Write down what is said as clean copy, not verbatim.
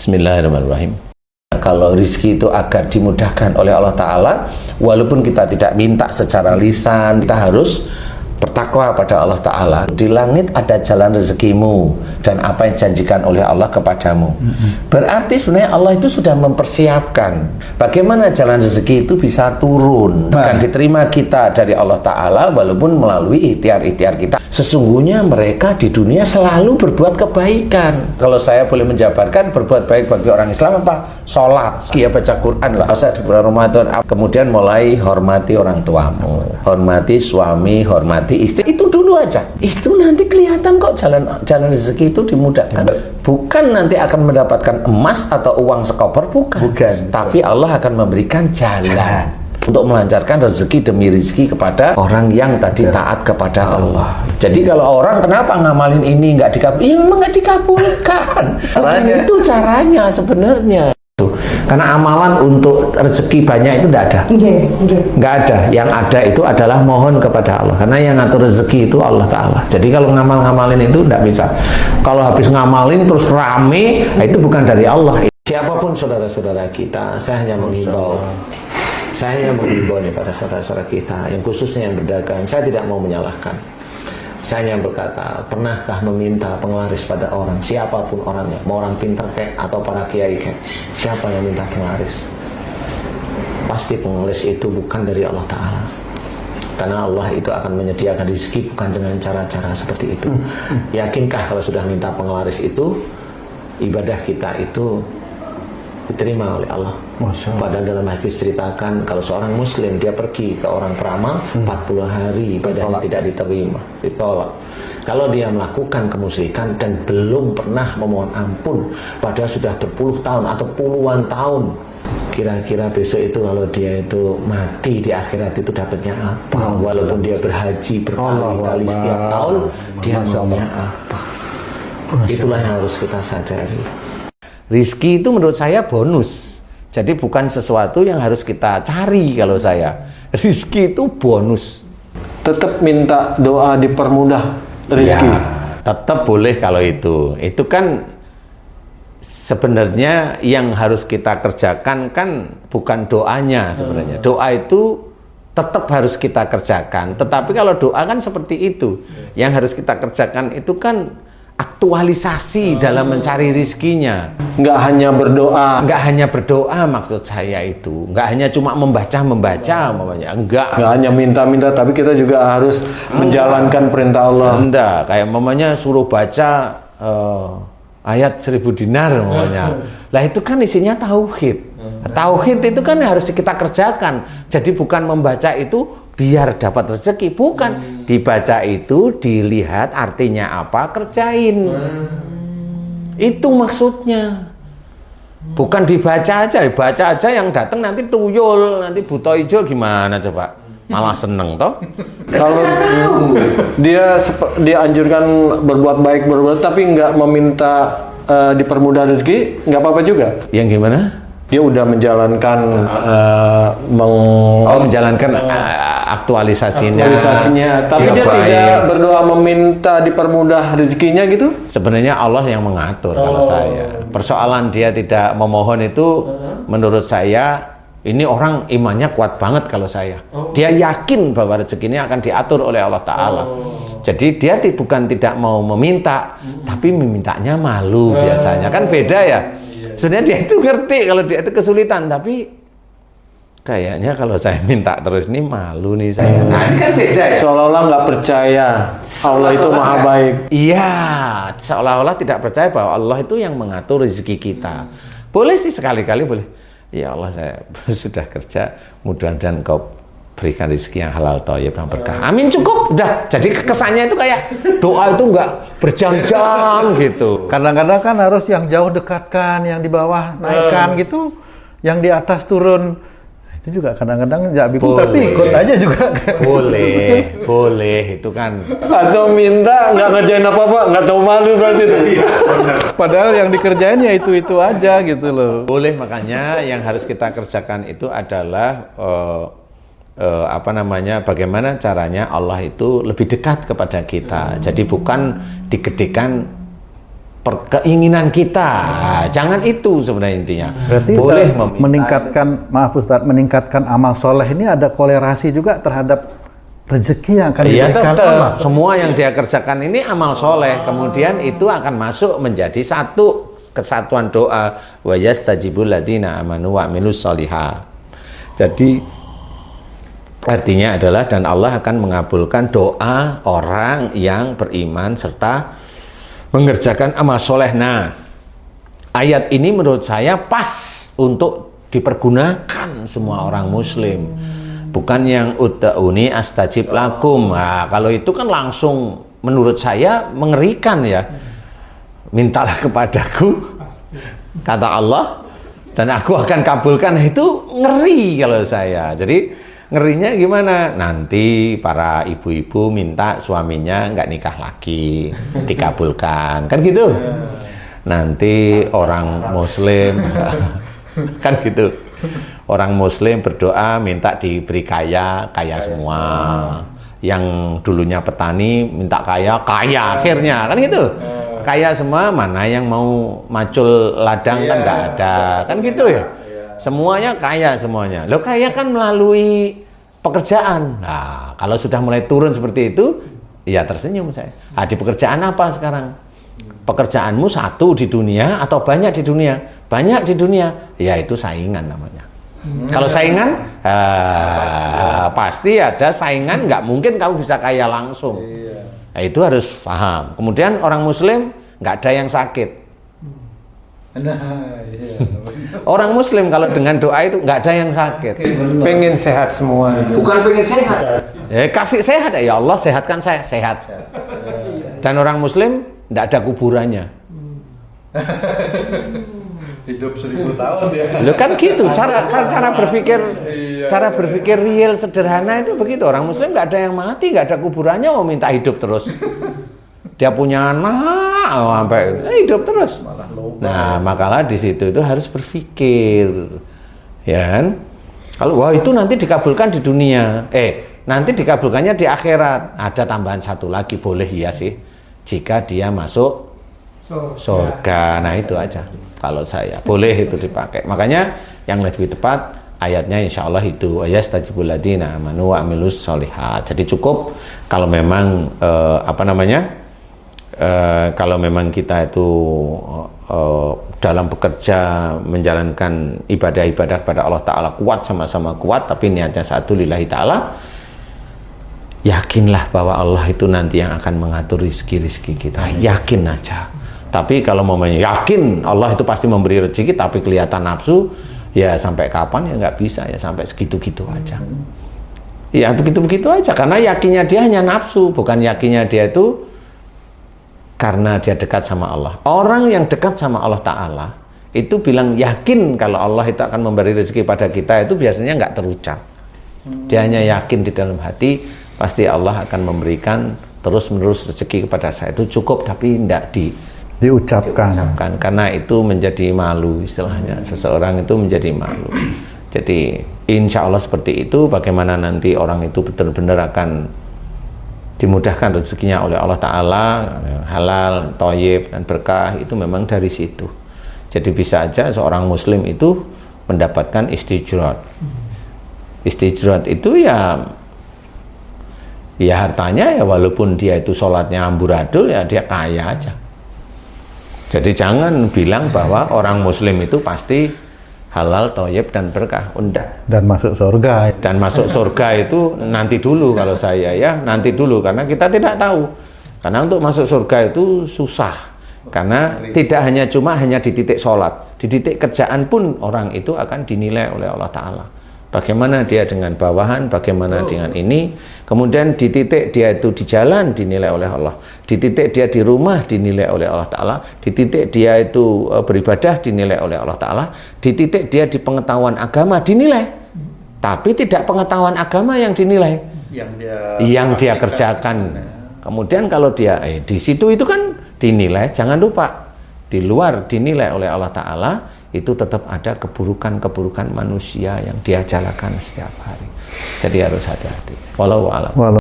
Bismillahirrahmanirrahim. Kalau rizki itu agar dimudahkan oleh Allah Ta'ala, walaupun kita tidak minta secara lisan, kita harus bertakwa pada Allah Ta'ala. Di langit ada jalan rezekimu dan apa yang dijanjikan oleh Allah kepadamu. Berarti sebenarnya Allah itu sudah mempersiapkan bagaimana jalan rezeki itu bisa turun, akan diterima kita dari Allah Ta'ala walaupun melalui ikhtiar-ikhtiar kita. Sesungguhnya mereka di dunia selalu berbuat kebaikan. Kalau saya boleh menjabarkan, berbuat baik bagi orang Islam apa? Sholat, ya baca Quran lah. Masa di bulan Ramadan, kemudian mulai hormati orang tuamu, hormati suami, hormati istri. Itu dulu aja. Itu nanti kelihatan kok jalan rezeki itu dimudahkan. Bukan nanti akan mendapatkan emas atau uang sekoper, bukan. Tapi Allah akan memberikan jalan untuk melancarkan rezeki demi rezeki kepada orang yang tadi taat kepada Allah. Jadi kalau orang kenapa ngamalin ini nggak dikabulkan? Ya memang nggak dikabulkan. Itu caranya sebenarnya. Karena amalan untuk rezeki banyak itu nggak ada. Nggak ada. Yang ada itu adalah mohon kepada Allah. Karena yang ngatur rezeki itu Allah Ta'ala. Jadi kalau ngamalin itu nggak bisa. Kalau habis ngamalin terus rame, itu bukan dari Allah. Siapapun saudara-saudara kita, saya hanya menghimbau. Saya menghimbau pada saudara-saudara kita, yang khususnya yang berdagang. Saya tidak mau menyalahkan. Saya hanya berkata, pernahkah meminta penglaris pada orang, siapapun orangnya, mau orang pintar kek atau para kiai kek, siapa yang minta penglaris? Pasti penglaris itu bukan dari Allah Ta'ala. Karena Allah itu akan menyediakan rezeki bukan dengan cara-cara seperti itu. Yakinkah kalau sudah minta penglaris itu, ibadah kita itu diterima oleh Allah? Padahal dalam hadis ceritakan kalau seorang muslim dia pergi ke orang peramal 40 hari ibadahnya tidak diterima, ditolak. Kalau dia melakukan kemusyrikan dan belum pernah memohon ampun padahal sudah berpuluh tahun atau puluhan tahun, kira-kira besok itu kalau dia itu mati di akhirat itu dapatnya apa? Walaupun dia berhaji berkali-kali setiap tahun, dia maunya apa? Itulah yang harus kita sadari. Rizki itu menurut saya bonus. Jadi bukan sesuatu yang harus kita cari kalau saya. Rizki itu bonus. Tetap minta doa dipermudah rizki. Ya, tetap boleh kalau itu. Itu kan sebenarnya yang harus kita kerjakan kan bukan doanya sebenarnya. Doa itu tetap harus kita kerjakan. Tetapi kalau doa kan seperti itu. Yang harus kita kerjakan itu kan aktualisasi dalam mencari rizkinya. Nggak hanya berdoa. Nggak hanya berdoa maksud saya itu. Nggak hanya cuma membaca. Nggak hanya minta-minta, tapi kita juga harus menjalankan perintah Allah. Enggak, kayak mamanya suruh baca ayat 1000 dinar mamanya. Lah itu kan isinya tauhid. Tauhid itu kan harus kita kerjakan. Jadi bukan membaca itu biar dapat rezeki, bukan. Dibaca itu dilihat artinya apa, kerjain. Itu maksudnya. Bukan dibaca aja yang datang nanti tuyul, nanti buta hijau gimana coba? Malah seneng toh. Kalau dia anjurkan berbuat baik tapi nggak meminta dipermudah rezeki, nggak apa-apa juga. Yang gimana? Dia udah menjalankan menjalankan aktualisasinya. Tapi dia tidak berdoa meminta dipermudah rezekinya gitu. Sebenarnya Allah yang mengatur kalau saya. Persoalan dia tidak memohon itu menurut saya ini orang imannya kuat banget kalau saya. Dia yakin bahwa rezekinya akan diatur oleh Allah Ta'ala. Jadi dia bukan tidak mau meminta, tapi memintanya malu biasanya. Kan beda ya. Sebenarnya dia itu ngerti kalau dia itu kesulitan, tapi kayaknya kalau saya minta terus ini malu nih saya. Nah ini kan beda ya. Seolah-olah nggak percaya Allah itu maha baik. Iya, seolah-olah tidak percaya bahwa Allah itu yang mengatur rezeki kita. Boleh sih sekali-kali boleh. Ya Allah, saya sudah kerja, mudah-mudahan Kau berikan rezeki yang halal thayyib yang berkah. Amin, cukup. Udah. Jadi kesannya itu kayak doa itu enggak berjam-jam gitu. Kadang-kadang kan harus yang jauh dekatkan, yang di bawah naikkan gitu, yang di atas turun. Itu juga kadang-kadang nggak bingung, tapi ikut aja juga. Boleh itu kan. Atau minta nggak ngerjain apa-apa, nggak tahu malu berarti itu. Padahal yang dikerjain ya itu aja gitu loh. Boleh, makanya yang harus kita kerjakan itu adalah bagaimana caranya Allah itu lebih dekat kepada kita. Jadi bukan digedekan keinginan kita. Jangan itu sebenarnya intinya. Berarti boleh meningkatkan amal soleh ini ada kolerasi juga terhadap rezeki yang akan iya, diberikan tetap. Allah. Semua yang dia kerjakan ini amal soleh. Kemudian itu akan masuk menjadi satu kesatuan doa. Wa yastajibul ladzina amanu wa amilus sholihat. Jadi artinya adalah dan Allah akan mengabulkan doa orang yang beriman serta mengerjakan amal soleh. Nah, ayat ini menurut saya pas untuk dipergunakan semua orang muslim. Bukan yang ud'uni astajib lakum. Nah, kalau itu kan langsung menurut saya mengerikan ya. Mintalah kepadaku, kata Allah, dan aku akan kabulkan. Itu ngeri kalau saya. Jadi ngerinya gimana? Nanti para ibu-ibu minta suaminya nggak nikah lagi, dikabulkan, kan gitu. Nanti orang muslim, kan gitu. Orang muslim berdoa minta diberi kaya semua. Yang dulunya petani minta kaya akhirnya, kan gitu. Kaya semua, mana yang mau macul ladang kan nggak ada, kan gitu ya. Semuanya kaya semuanya. Loh, kaya kan melalui pekerjaan. Nah, kalau sudah mulai turun seperti itu, ya tersenyum saya. Nah, di pekerjaan apa sekarang? Pekerjaanmu satu di dunia atau banyak di dunia? Banyak di dunia, ya itu saingan namanya. Kalau saingan, pasti ada saingan, nggak mungkin kamu bisa kaya langsung. Nah, itu harus paham. Kemudian orang muslim nggak ada yang sakit. Orang muslim kalau dengan doa itu nggak ada yang sakit. Pengen sehat semua. Bukan pengen sehat. Kasih sehat ya Allah, sehatkan saya, sehat. Dan orang muslim nggak ada kuburannya. Hidup 1000 tahun ya. Lo kan gitu, cara berpikir real sederhana itu begitu. Orang muslim nggak ada yang mati, nggak ada kuburannya, mau minta hidup terus. Dia punya anak sampai hidup terus. Nah, makalah di situ itu harus berpikir, ya kan? Kalau wah itu nanti dikabulkan di dunia, nanti dikabulkannya di akhirat. Ada tambahan satu lagi, boleh ya sih, jika dia masuk surga. Nah itu aja. Kalau saya boleh itu dipakai. Makanya yang lebih tepat ayatnya insya Allah itu yastajibul ladzina amanu wa amilus sholihat. Jadi cukup kalau memang kalau memang kita itu dalam bekerja menjalankan ibadah-ibadah pada Allah Ta'ala kuat, sama-sama kuat, tapi niatnya satu lillahi ta'ala, yakinlah bahwa Allah itu nanti yang akan mengatur rizki-rizki kita. Yakin aja. Tapi kalau momennya yakin Allah itu pasti memberi rezeki, tapi kelihatan nafsu, ya sampai kapan ya nggak bisa, ya sampai segitu-gitu aja. Ya begitu-begitu aja, karena yakinnya dia hanya nafsu, bukan yakinnya dia itu karena dia dekat sama Allah. Orang yang dekat sama Allah Ta'ala itu bilang yakin kalau Allah itu akan memberi rezeki pada kita, itu biasanya nggak terucap. Dia hanya yakin di dalam hati pasti Allah akan memberikan terus-menerus rezeki kepada saya. Itu cukup, tapi tidak diucapkan. Karena itu menjadi malu istilahnya. Seseorang itu menjadi malu. Jadi insya Allah seperti itu. Bagaimana nanti orang itu benar-benar akan dimudahkan rezekinya oleh Allah Ta'ala, halal, thayyib, dan berkah, itu memang dari situ. Jadi bisa aja seorang muslim itu mendapatkan istijrat. Istijrat itu ya hartanya ya walaupun dia itu sholatnya amburadul, ya dia kaya aja. Jadi jangan bilang bahwa orang muslim itu pasti halal, thayyib, dan berkah. Dan masuk surga. Dan masuk surga itu nanti dulu kalau saya ya, nanti dulu, karena kita tidak tahu. Karena untuk masuk surga itu susah. Karena tidak hanya di titik sholat, di titik kerjaan pun orang itu akan dinilai oleh Allah Ta'ala. Bagaimana dia dengan bawahan, bagaimana dengan ini. Kemudian di titik dia itu di jalan dinilai oleh Allah. Di titik dia di rumah dinilai oleh Allah Ta'ala. Di titik dia itu beribadah dinilai oleh Allah Ta'ala. Di titik dia di pengetahuan agama dinilai. Tapi tidak pengetahuan agama yang dinilai. Yang dia kerjakan. Kemudian kalau dia di situ itu kan dinilai, jangan lupa. Di luar dinilai oleh Allah Ta'ala, itu tetap ada keburukan-keburukan manusia yang dia jalankan setiap hari. Jadi harus hati-hati. Wallahu a'lam.